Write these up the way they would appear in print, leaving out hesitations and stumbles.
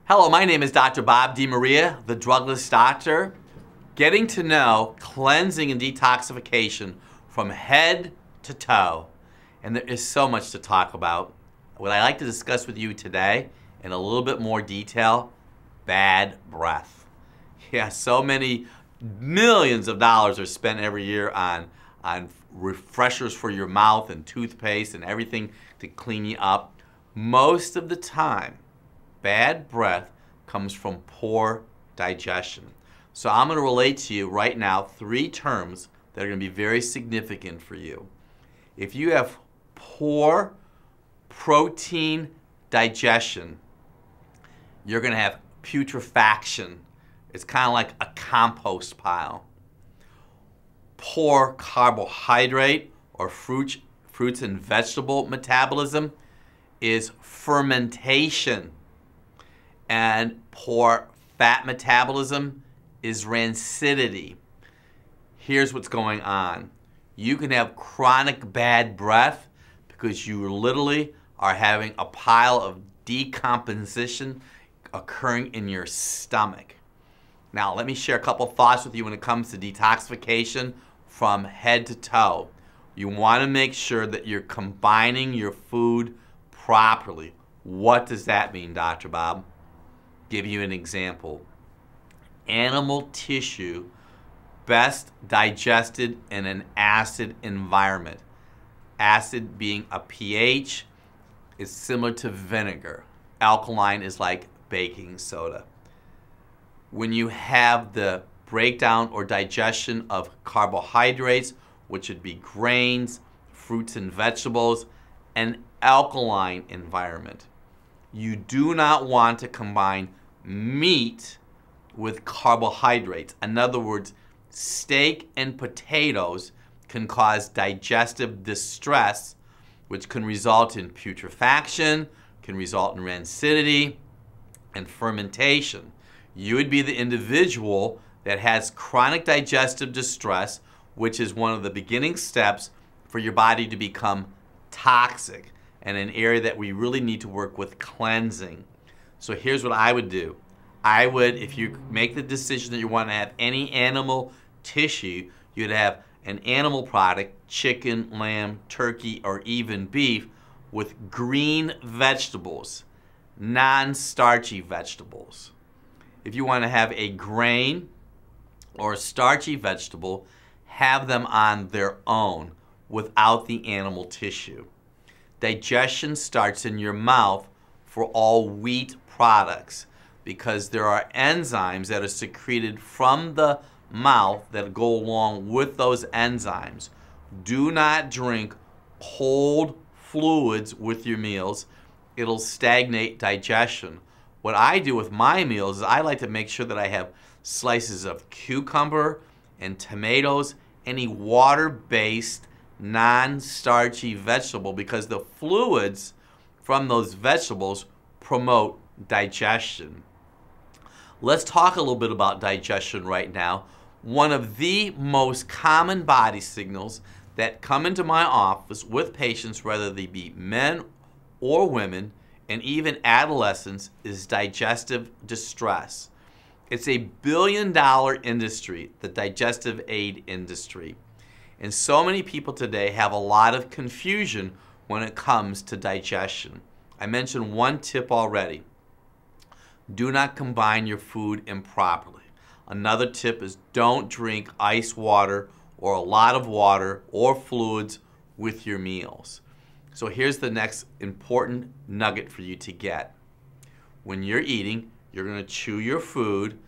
Hello, my name is Dr. Bob DeMaria, the Drugless Doctor. Getting to know cleansing and detoxification from head to toe. And there is so much to talk about. What I'd like to discuss with you today in a little bit more detail, bad breath. Yeah, so many millions of dollars are spent every year on refreshers for your mouth and toothpaste and everything to clean you up. Most of the time, bad breath comes from poor digestion. So I'm going to relate to you right now 3 terms that are going to be very significant for you. If you have poor protein digestion, you're going to have putrefaction. It's kind of like a compost pile. Poor carbohydrate or fruits and vegetable metabolism is fermentation. And poor fat metabolism is rancidity. Here's what's going on. You can have chronic bad breath because you literally are having a pile of decomposition occurring in your stomach. Now, let me share a couple thoughts with you when it comes to detoxification from head to toe. You want to make sure that you're combining your food properly. What does that mean, Dr. Bob? Give you an example. Animal tissue best digested in an acid environment. Acid being a pH is similar to vinegar. Alkaline is like baking soda. When you have the breakdown or digestion of carbohydrates, which would be grains, fruits and vegetables, an alkaline environment. You do not want to combine meat with carbohydrates. In other words, steak and potatoes can cause digestive distress, which can result in putrefaction, can result in rancidity and fermentation. You would be the individual that has chronic digestive distress, which is one of the beginning steps for your body to become toxic, and an area that we really need to work with cleansing. So here's what I would do. I would, if you make the decision that you want to have any animal tissue, you'd have an animal product, chicken, lamb, turkey, or even beef, with green vegetables, non-starchy vegetables. If you want to have a grain or a starchy vegetable, have them on their own without the animal tissue. Digestion starts in your mouth for all wheat products because there are enzymes that are secreted from the mouth that go along with those enzymes. Do not drink cold fluids with your meals. It'll stagnate digestion. What I do with my meals is I like to make sure that I have slices of cucumber and tomatoes, any water-based non-starchy vegetable, because the fluids from those vegetables promote digestion. Let's talk a little bit about digestion right now. One of the most common body signals that come into my office with patients, whether they be men or women, and even adolescents, is digestive distress. It's a billion-dollar industry, the digestive aid industry. And so many people today have a lot of confusion when it comes to digestion. I mentioned one tip already. Do not combine your food improperly. Another tip is don't drink ice water or a lot of water or fluids with your meals. So here's the next important nugget for you to get. When you're eating, you're going to chew your food,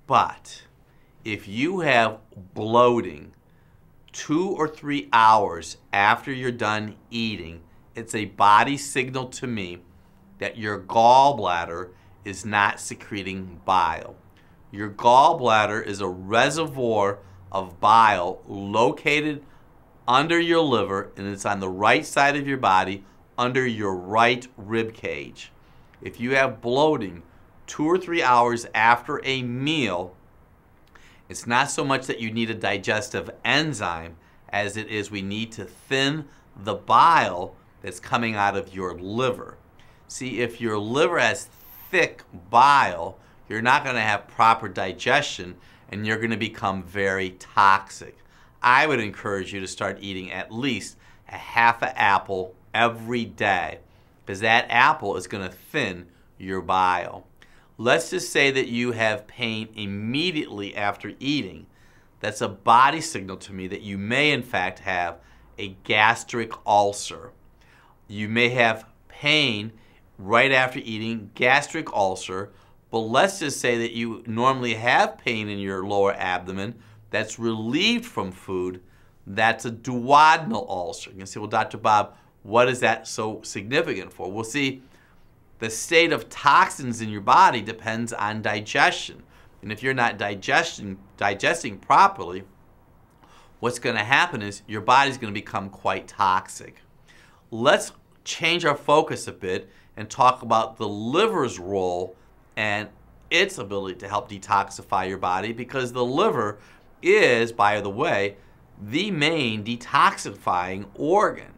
but if you have bloating 2 or 3 hours after you're done eating, it's a body signal to me that your gallbladder is not secreting bile. Your gallbladder is a reservoir of bile located under your liver, and it's on the right side of your body under your right rib cage. If you have bloating 2 or 3 hours after a meal, it's not so much that you need a digestive enzyme as it is we need to thin the bile that's coming out of your liver. See, if your liver has thick bile, you're not going to have proper digestion, and you're going to become very toxic. I would encourage you to start eating at least a half an apple every day, because that apple is going to thin your bile. Let's just say that you have pain immediately after eating. That's a body signal to me that you may in fact have a gastric ulcer. You may have pain right after eating, gastric ulcer, but let's just say that you normally have pain in your lower abdomen that's relieved from food. That's a duodenal ulcer. You can say, well, Dr. Bob, what is that so significant for? Well, see, the state of toxins in your body depends on digestion. And if you're not digesting properly, what's going to happen is your body's going to become quite toxic. Let's change our focus a bit and talk about the liver's role and its ability to help detoxify your body, because the liver is, by the way, the main detoxifying organ.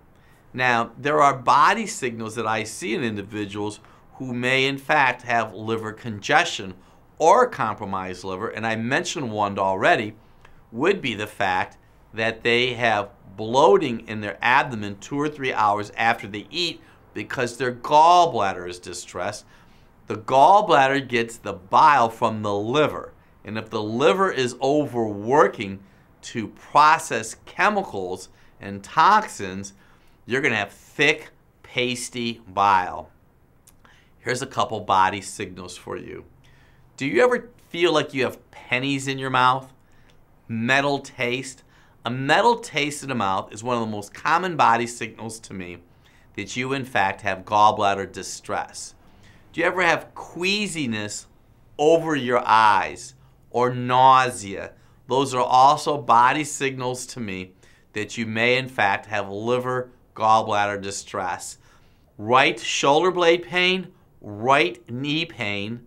Now, there are body signals that I see in individuals who may in fact have liver congestion or compromised liver, and I mentioned one already, would be the fact that they have bloating in their abdomen 2 or 3 hours after they eat because their gallbladder is distressed. The gallbladder gets the bile from the liver, and if the liver is overworking to process chemicals and toxins, you're going to have thick, pasty bile. Here's a couple body signals for you. Do you ever feel like you have pennies in your mouth? Metal taste? A metal taste in the mouth is one of the most common body signals to me that you in fact have gallbladder distress. Do you ever have queasiness over your eyes or nausea? Those are also body signals to me that you may in fact have liver gallbladder distress. Right shoulder blade pain, right knee pain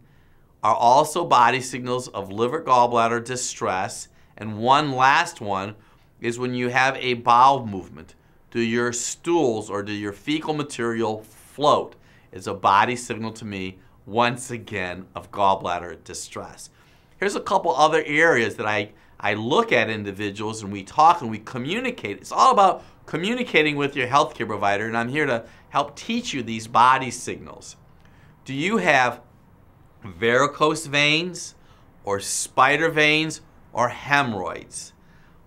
are also body signals of liver gallbladder distress. And one last one is when you have a bowel movement. Do your stools or do your fecal material float? It's a body signal to me, once again, of gallbladder distress. Here's a couple other areas that I look at individuals and we talk and we communicate. It's all about communicating with your healthcare provider, and I'm here to help teach you these body signals. Do you have varicose veins or spider veins or hemorrhoids?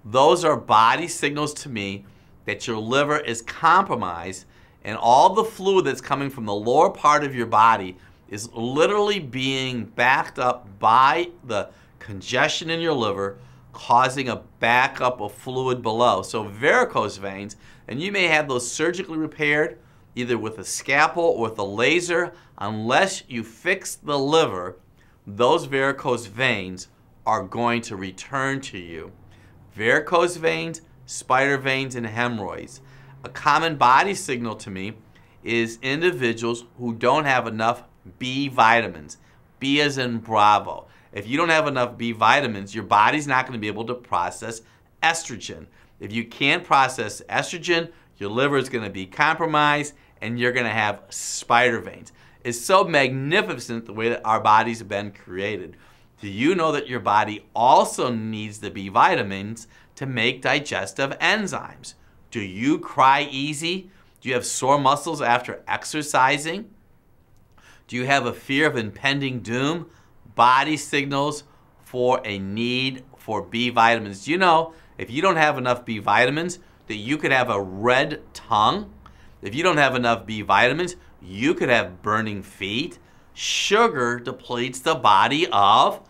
Those are body signals to me that your liver is compromised, and all the fluid that's coming from the lower part of your body is literally being backed up by the congestion in your liver, causing a backup of fluid below. So varicose veins, and you may have those surgically repaired either with a scalpel or with a laser. Unless you fix the liver, those varicose veins are going to return to you. Varicose veins, spider veins, and hemorrhoids. A common body signal to me is individuals who don't have enough B vitamins. B as in Bravo. If you don't have enough B vitamins, your body's not going to be able to process estrogen. If you can't process estrogen, your liver is going to be compromised and you're going to have spider veins. It's so magnificent the way that our bodies have been created. Do you know that your body also needs the B vitamins to make digestive enzymes? Do you cry easy? Do you have sore muscles after exercising? Do you have a fear of impending doom? Body signals for a need for B vitamins. Do you know if you don't have enough B vitamins that you could have a red tongue? If you don't have enough B vitamins, you could have burning feet. Sugar depletes the body of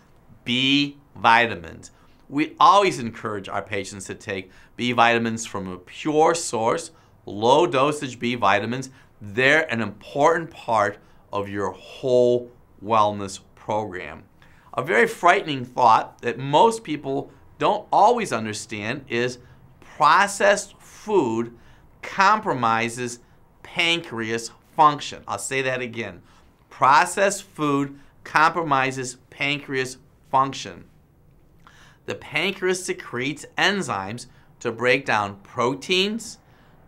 B vitamins. We always encourage our patients to take B vitamins from a pure source, low dosage B vitamins. They're an important part of your whole wellness program. A very frightening thought that most people don't always understand is processed food compromises pancreas function. I'll say that again. Processed food compromises pancreas function. The pancreas secretes enzymes to break down proteins,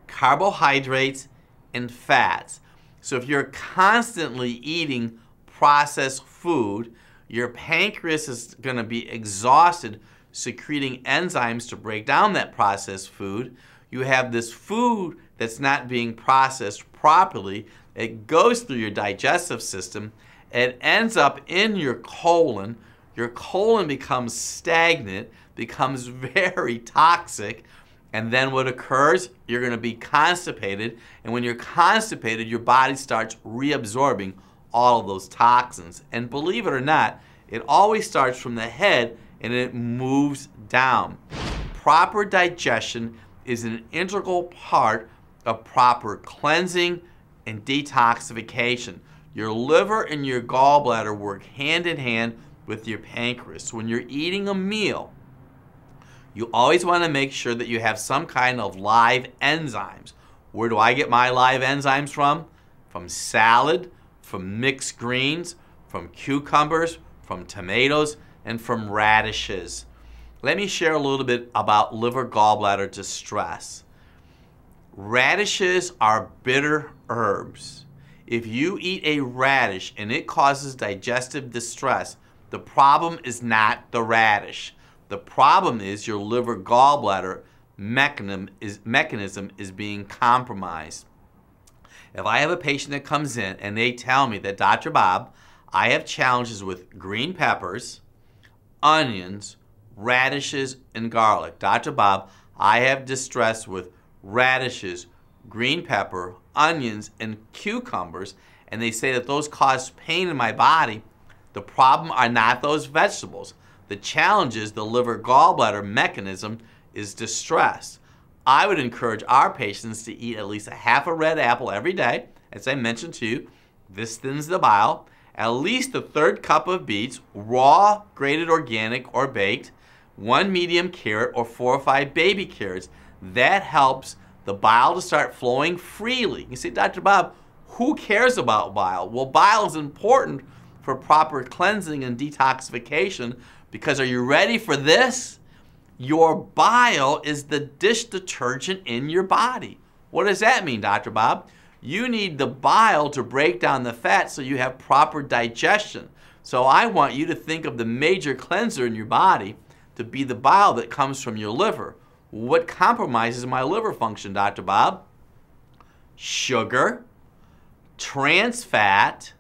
carbohydrates, and fats. So if you're constantly eating processed food, your pancreas is going to be exhausted secreting enzymes to break down that processed food. You have this food that's not being processed properly. It goes through your digestive system. It ends up in your colon. Your colon becomes stagnant, becomes very toxic, and then what occurs? You're going to be constipated, and when you're constipated, your body starts reabsorbing all of those toxins. And believe it or not, it always starts from the head and it moves down. Proper digestion is an integral part of proper cleansing and detoxification. Your liver and your gallbladder work hand in hand with your pancreas. So when you're eating a meal, you always want to make sure that you have some kind of live enzymes. Where do I get my live enzymes from? From salad, from mixed greens, from cucumbers, from tomatoes, and from radishes. Let me share a little bit about liver gallbladder distress. Radishes are bitter herbs. If you eat a radish and it causes digestive distress, the problem is not the radish. The problem is your liver gallbladder mechanism is being compromised. If I have a patient that comes in and they tell me that, Dr. Bob, I have challenges with green peppers, onions, radishes, and garlic. Dr. Bob, I have distress with radishes, green pepper, onions, and cucumbers, and they say that those cause pain in my body. The problem are not those vegetables. The challenge is the liver gallbladder mechanism is distressed. I would encourage our patients to eat at least a half a red apple every day. As I mentioned to you, this thins the bile. At least a third cup of beets, raw, grated organic, or baked, 1 medium carrot, or 4 or 5 baby carrots. That helps the bile to start flowing freely. You say, Dr. Bob, who cares about bile? Well, bile is important for proper cleansing and detoxification because, are you ready for this? Your bile is the dish detergent in your body. What does that mean, Dr. Bob? You need the bile to break down the fat so you have proper digestion. So I want you to think of the major cleanser in your body to be the bile that comes from your liver. What compromises my liver function, Dr. Bob? Sugar, trans fat,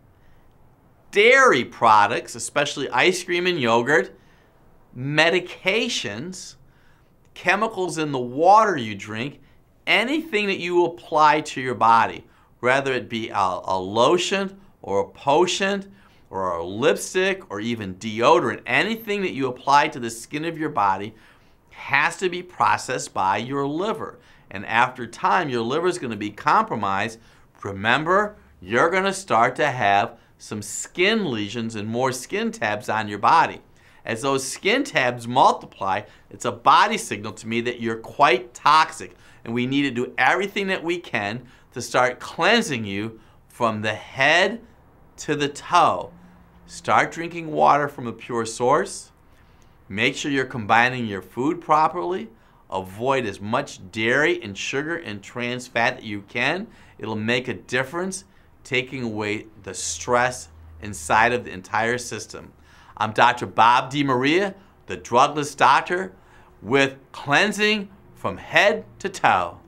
dairy products, especially ice cream and yogurt, medications, chemicals in the water you drink, anything that you apply to your body, whether it be a lotion or a potion or a lipstick or even deodorant, anything that you apply to the skin of your body has to be processed by your liver. And after time, your liver is going to be compromised. Remember, you're going to start to have some skin lesions and more skin tabs on your body. As those skin tabs multiply, it's a body signal to me that you're quite toxic. And we need to do everything that we can to start cleansing you from the head to the toe. Start drinking water from a pure source. Make sure you're combining your food properly. Avoid as much dairy and sugar and trans fat that you can. It'll make a difference, taking away the stress inside of the entire system. I'm Dr. Bob DeMaria, the Drugless Doctor, with cleansing from head to toe.